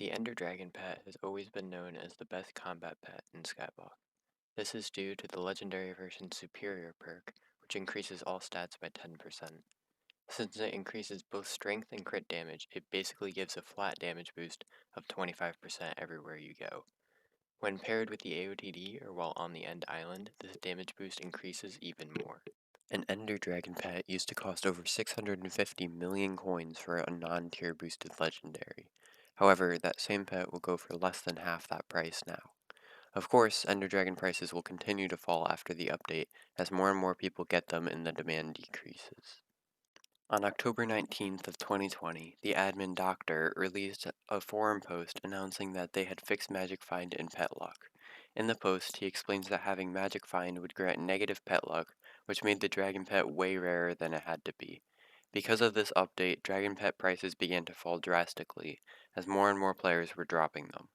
The Ender Dragon pet has always been known as the best combat pet in Skyblock. This is due to the legendary version's superior perk, which increases all stats by 10%. Since it increases both strength and crit damage, it basically gives a flat damage boost of 25% everywhere you go. When paired with the AOTD or while on the End Island, this damage boost increases even more. An Ender Dragon pet used to cost over 650 million coins for a non-tier boosted legendary. However, that same pet will go for less than half that price now. Of course, Ender Dragon prices will continue to fall after the update as more and more people get them and the demand decreases. On October 19th of 2020, the admin doctor released a forum post announcing that they had fixed Magic Find in Pet Luck. In the post, he explains that having Magic Find would grant negative pet luck, which made the dragon pet way rarer than it had to be. Because of this update, dragon pet prices began to fall drastically, as more and more players were dropping them.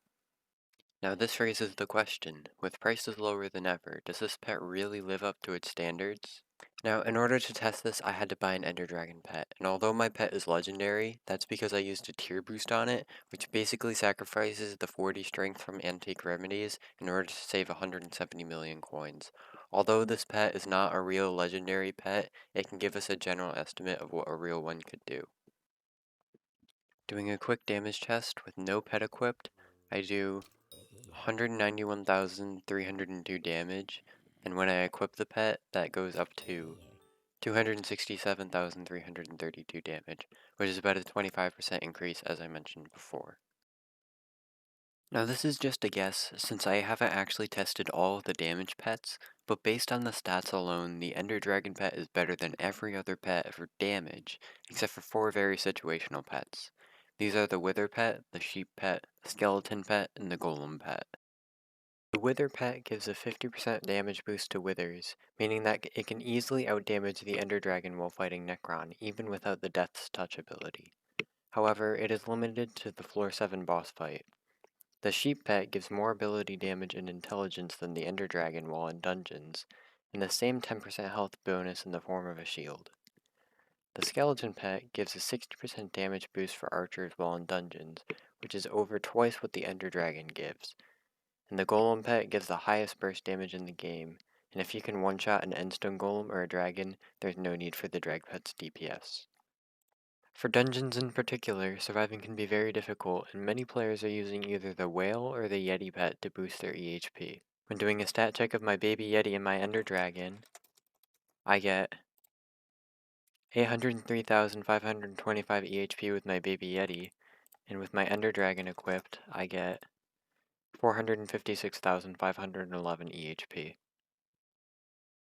Now this raises the question, with prices lower than ever, does this pet really live up to its standards? Now, in order to test this, I had to buy an Ender Dragon pet, and although my pet is legendary, that's because I used a tier boost on it, which basically sacrifices the 40 strength from Antique Remedies in order to save 170 million coins. Although this pet is not a real legendary pet, it can give us a general estimate of what a real one could do. Doing a quick damage test with no pet equipped, I do 191,302 damage, and when I equip the pet, that goes up to 267,332 damage, which is about a 25% increase as I mentioned before. Now this is just a guess, since I haven't actually tested all of the damage pets, but based on the stats alone, the Ender Dragon pet is better than every other pet for damage, except for 4 very situational pets. These are the Wither pet, the Sheep pet, the Skeleton pet, and the Golem pet. The Wither pet gives a 50% damage boost to Withers, meaning that it can easily outdamage the Ender Dragon while fighting Necron, even without the Death's Touch ability. However, it is limited to the Floor 7 boss fight. The Sheep pet gives more ability damage and intelligence than the Ender Dragon while in dungeons, and the same 10% health bonus in the form of a shield. The Skeleton pet gives a 60% damage boost for archers while in dungeons, which is over twice what the Ender Dragon gives. And the Golem pet gives the highest burst damage in the game, and if you can one-shot an Endstone Golem or a Dragon, there's no need for the Drag pet's DPS. For dungeons in particular, surviving can be very difficult, and many players are using either the Whale or the Yeti pet to boost their EHP. When doing a stat check of my baby Yeti and my Ender Dragon, I get 803,525 EHP with my baby Yeti, and with my Ender Dragon equipped, I get 456,511 EHP.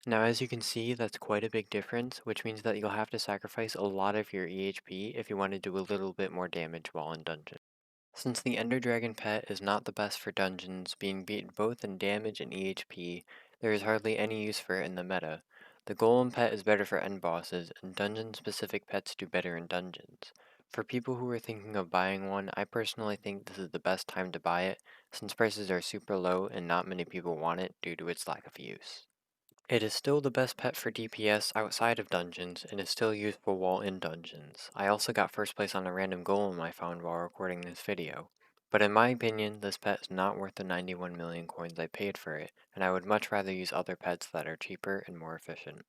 Now as you can see, that's quite a big difference, which means that you'll have to sacrifice a lot of your EHP if you want to do a little bit more damage while in dungeon. Since the Ender Dragon pet is not the best for dungeons, being beaten both in damage and EHP, there is hardly any use for it in the meta. The Golem pet is better for end bosses, and dungeon-specific pets do better in dungeons. For people who are thinking of buying one, I personally think this is the best time to buy it, since prices are super low and not many people want it due to its lack of use. It is still the best pet for DPS outside of dungeons, and is still useful while in dungeons. I also got first place on a random golem I found while recording this video. But in my opinion, this pet is not worth the 91 million coins I paid for it, and I would much rather use other pets that are cheaper and more efficient.